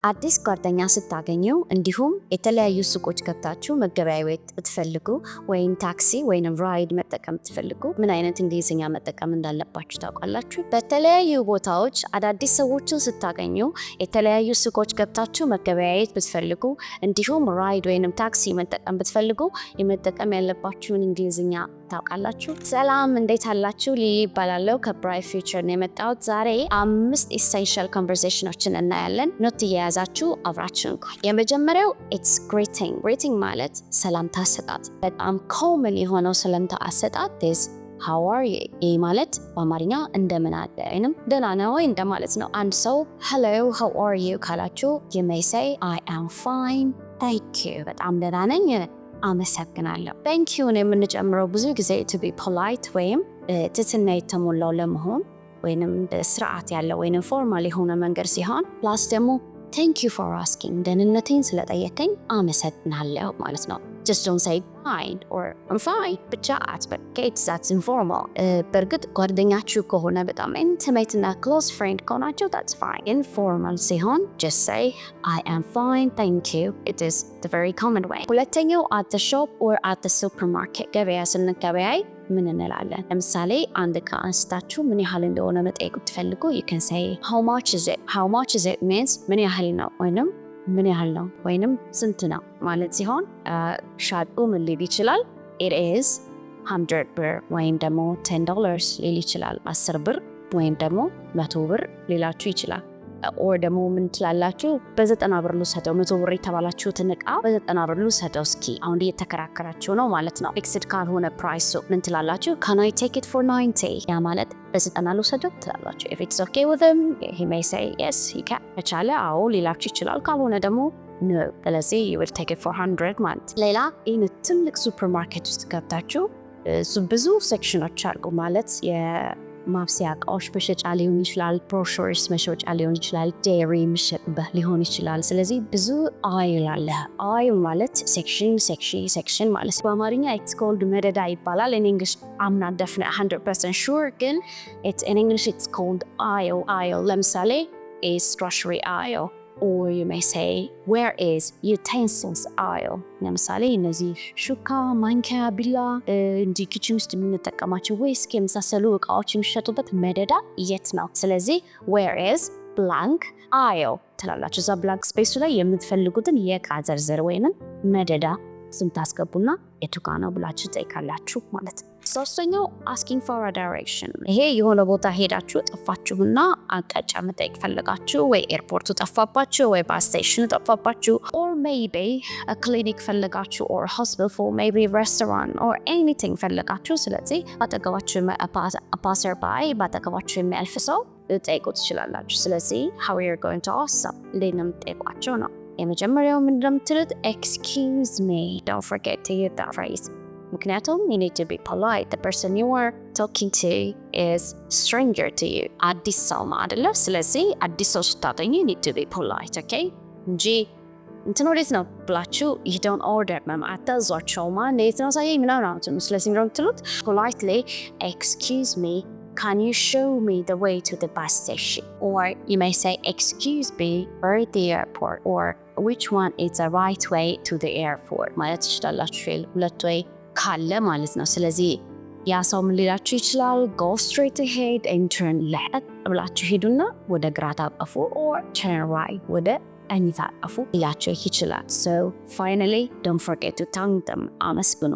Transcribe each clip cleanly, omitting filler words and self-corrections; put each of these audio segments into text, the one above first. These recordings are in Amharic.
አዲስ ጓደኛ ስታገኙ እንዲሁም የተለያዩ ሱቆች ገብታችሁ መገበያየት ብትፈልጉ ወይም ታክሲ ወይም ራይድ መጠቀም ብትፈልጉ ምን አይነት እንግሊዝኛ መጠቀም እንዳለባችሁ ታውቃላችሁ? በተለያዩ ቦታዎች አዳዲስ ሰዎችን ስታገኙ የተለያዩ ሱቆች ገብታችሁ መገበያየት ብትፈልጉ እንዲሁም ራይድ ወይም ታክሲ መጠቀም ብትፈልጉ የመጠቀም ያለባችሁን እንግሊዝኛ ታውቃላችሁ? ሰላም እንዴት አላችሁ? ሊሊ ይባላለሁ ከብራይት ፊውቸር ነው የመጣሁት። ዛሬ 5 ኢሴንሻል ኮንቨርሴሽኖችን እናያለን። ኖት እየያዛችሁ አብራችሁን ቆዩ። የመጀመሪያው ኢትስ ግሪቲንግ። ግሪቲንግ ማለት ሰላምታ አሰጣጥ። በጣም ኮመን የሆነው ሰላምታ አሰጣጥ is how are you? ይህ ማለት በአማርኛ እንደምን አለ ወይንም ደህና ነህ ወይ እንደማለት ነው። አንድ ሰው hello how are you ካላችሁ you may say I am fine thank you። በጣም ደህና ነኝ አመሰግናለሁ። thank you የምንጨምረው ብዙ ጊዜ to be polite ወይም ትህትና የተሞላው ለመሆን ወይንም ስርዓት ያለው ወይንም ፎርማል የሆነ መንገድ ሲሆን ፕላስ ደግሞ thank you for asking ደህንነቴን ስለጠየቀኝ አመሰግናለሁ ማለት ነው። just don't say fine or I'm fine ብቻ አትበል። that's informal። በእርግጥ ጓደኛችሁ ከሆነ በጣም intimate እና close friend ከሆናችሁ that's fine። informal ሲሆን just say I am fine thank you. it is the very common way። ሁለተኛው at the shop or at the supermarket ገበያ ስንገበያይ ምን እንላለን? ለምሳሌ አንድ ዕቃ አንስታችሁ ምን ያህል እንደሆነ መጠየቅ ብትፈልጉ you can say how much is it? how much is it means ምን ያህል ነው ወይንም ምን ያህል ነው ወይንም ስንት ነው ማለት ሲሆን ሻጩ ምን ሊል ይችላል? it is 100 ብር ወይም ደግሞ $10 ሊል ይችላል። 10 ብር ወይም ደግሞ 100 ብር ሊላችሁ ይችላል። or ደግሞ ምን ትላላችሁ? በ90 ብር ልውሰደው። 100 ብር የተባላችሁትን ዕቃ በ90 ብር ልውሰደው እስኪ። አሁን እየተከራከራችሁ ነው ማለት ነው። ፊክስድ ካልሆነ ፕራይሱ ምን ትላላችሁ? can I take it for 90? ያ ማለት በ90 ልውሰደው ትላላችሁ። if it's okay with him he may say yes he can። ከቻለ አዎ ሊላችሁ ይችላል። ካልሆነ ደግሞ no። ስለዚህ you will take it for 100 ማለት። ሌላ ይህን ትልቅ ሱፐርማርኬት ውስጥ ገብታችሁ ብዙ ሴክሽኖች አሉ ማለት ማብሰያ እቃዎች መሸጫ ሊሆን ይችላል፣ ብሮሸርስ መሸጫ ሊሆን ይችላል፣ ዴሪ መሸጥበት ሊሆን ይችላል። ስለዚህ ብዙ አይል አለ። አይል ማለት ሴክሽን ማለት በአማርኛ it's called መደዳ ይባላል። in English I'm not definite 100% sure ግን in English it's called aisle። ለምሳሌ is grocery aisle or you may say where is utensils aisle። ለምሳሌ እነዚህ ሹካ፣ ማንኪያ፣ ቢላ እንዲህ ኪችን ውስጥ የምንጠቀማቸው ዊስክ የመሳሰሉ እቃዎች የሚሸጡበት መደዳ የት ነው? ስለዚህ where is blank aisle ትላላችሁ። እዛ ብላንክ ስፔሱ ላይ የምትፈልጉትን የእቃ ዝርዝር ወይንም መደዳ ስምታስገቡና የቱ ጋ ነው ብላችሁ ጠይቃላችሁ ማለት ነው። ሶስተኛው asking for a direction። ይሄ የሆነ ቦታ ሄዳችሁ ጠፋችሁና አቅጣጫ መጠየቅ ፈለጋችሁ፣ ወይ ኤርፖርቱ ጠፋባችሁ፣ ወይ ባስ ስቴሽኑ ጠፋባችሁ፣ or maybe a clinic ፈለጋችሁ or hospital for maybe restaurant or anything ፈለጋችሁ። ስለዚህ ባጠገባችሁ passerby ባጠገባችሁ የሚያልፍ ሰው ልጠይቁ ትችላላችሁ። ስለዚህ how are you going to ask them እንዴት ነው የምትጠይቋቸው ነው። የመጀመሪያው ምንድን ነው የምትሉት? excuse me don't forget to use that phrase። ምክንያቱም you need to be polite. the person you are talking to is stranger to you። አዲስ ሰው አይደለ? ስለዚህ አዲስ ሰው ስታገኙ you need to be polite okay እንጂ እንትን ወዴት ነው ብላችሁ you don't order አታዟቸውማ እንዴት ነው ሳይ ምናምን ነው። ስለዚህ ምንድን ነው የምትሉት? politely excuse me can you show me the way to the bus station? or you may say excuse me where is the airport? or which one is the right way to the airport? ማለት ትችላላችሁ። ሁለት ወይ ካለ ማለት ነው። ስለዚህ ያ ሰው ምን ሊላችሁ ይችላል? go straight ahead and turn left ብላችሁ ሄዱና ወደ ግራ ታጠፉ or turn right ወደ ቀኝ ታጠፉ ሊላችሁ ይችላል። so finally don't forget to thank them። አመስግኑ።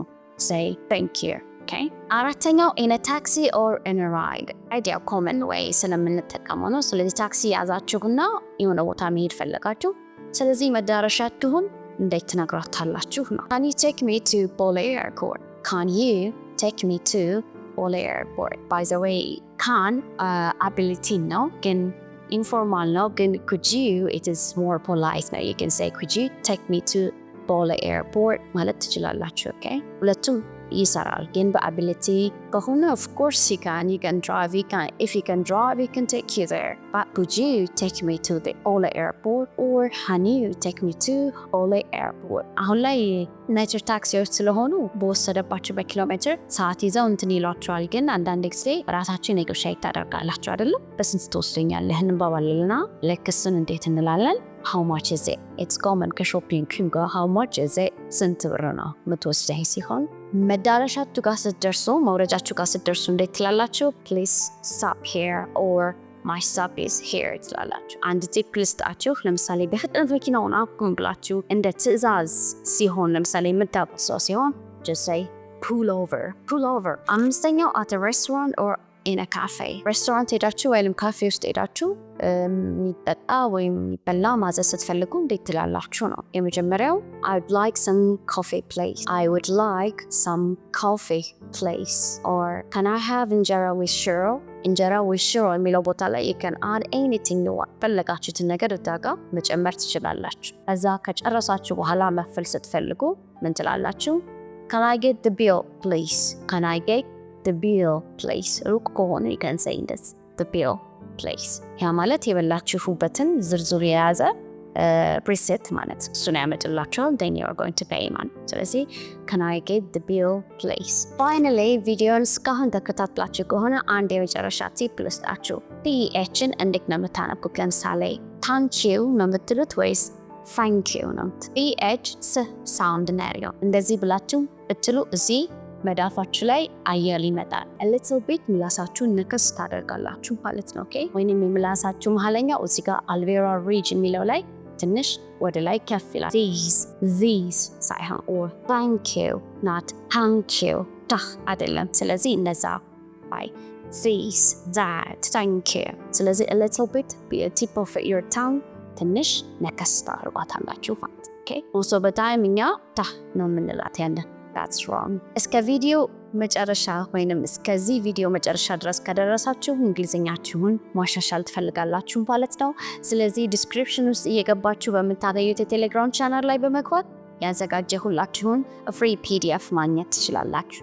say thank you okay። አራተኛው in a taxi or in a ride። አይዲያ common way ስለምንጠቀመው ነው። ስለዚህ ታክሲ ያዛችሁና የሆነ ቦታ መሄድ ፈለጋችሁ። ስለዚህ መዳረሻችሁን እንዴት ትነግራታላችሁ ነው። can you take me to Bole airport? can you take me to Bole airport? by the way can ability ነው ግን informal ነው ግን could you it is more polite ነው። you can say could you take me to Bole airport ማለት ትችላላችሁ okay። ሁለቱም ይሰራል ግን በአቢሊቲ ከሆነ of course you can drive if you can drive you can take you there but could you take me to the Bole airport or can you take me to Bole airport? አሁን ላይ ናይትር ታክሲዎች ስለሆኑ በወሰደባችሁ በኪሎሜትር ሰዓት ይዘው እንትን ይሏቸዋል። ግን አንዳንድ ጊዜ ራሳችሁ ኔጎሻይት ታደርጋላችሁ አይደለም? በስንት ትወስደኛለህ እንባባልና ልክ እሱን እንዴት እንላለን? how much is it? It's common ከሾፒንግ ጋር how much is it? ስንት ብር ነው የምትወስደኝ ሲሆን መዳረሻችሁ ጋር ስትደርሱ መውረጃችሁ ጋር ስትደርሱ እንዴት ትላላችሁ? Please stop here or my stop is here ትላላችሁ። አንድ ቲፕ ልስጣችሁ። ለምሳሌ በፍጥነት መኪናውን አቁም ብላችሁ እንደ ትዕዛዝ ሲሆን ለምሳሌ የምታውቁት ሰው ሲሆን just say pull over. አምስተኛው at a restaurant or in a cafe. ሬስቶራንት ሄዳችሁ ወይም ካፌ ውስጥ ሄዳችሁ የሚጠጣ ወይም የሚበላ ማዘዝ ስትፈልጉ እንዴት ትላላችሁ ነው። የመጀመሪያው I would like some coffee please. I would like some coffee please. Or can I have injera with shiro? injera with shiro የሚለው ቦታ ላይ you can add anything you want. ፈለጋችሁትን ነገር እዳጋ መጨመር ትችላላችሁ። እዛ ከጨረሳችሁ በኋላ መፍል ስትፈልጉ ምን ትላላችሁ? Can I get the bill please? Can I get the bill please? ሩቅ ከሆነ you can say this the bill please. ያ ማለት የበላችሁበትን ዝርዝር የያዘ ፕሪሴት ማለት እሱን ያመጣላችኋል then you are going to pay man. ስለዚህ can I get the bill please? Finally ቪዲዮን እስካሁን ተከታትላችሁ ከሆነ አንድ የመጨረሻ ቲፕ ልስጣችሁ። ፒኤችን እንዴት ነው የምታነቡት? ለምሳሌ thank you ነው የምትሉት ወይስ thank you ነው? ፒኤች ሳውንድ ነው እንደዚህ ብላችሁ ብትሉ እዚህ መዳፋችሁ ላይ አየር ይመጣል። a little bit ምላሳችሁን ንክስ ታደርጋላችሁ ማለት ነው። ኦኬ ወይንም የምላሳችሁ መሃለኛው እዚህ ጋር alveolar ridge የሚለው ላይ ትንሽ ወደ ላይ ከፍ ይላል። these ሳይሆን or thank you not thank you ታህ አይደለም። ስለዚህ እነዛ አይ these that thank you። ስለዚህ a little bit be a tip of your tongue ትንሽ ነከስ ታደርጓታላችሁ ማለት ኦኬ also በታይም እኛ ታህ ነው የምንላት ያለ that's wrong. እስከ ቪዲዮ መጨረሻ ወይንም እስከዚህ ቪዲዮ መጨረሻ ድረስ ከደረሳችሁ እንግሊዝኛችሁን ማሻሻል ትፈልጋላችሁ ማለት ነው። ስለዚህ ዲስክሪፕሽን ውስጥ እየገባችሁ በምታገኙት የቴሌግራም ቻናል ላይ በመግባት ያዘጋጀሁላችሁን ፍሪ ፒዲኤፍ ማግኘት ትችላላችሁ።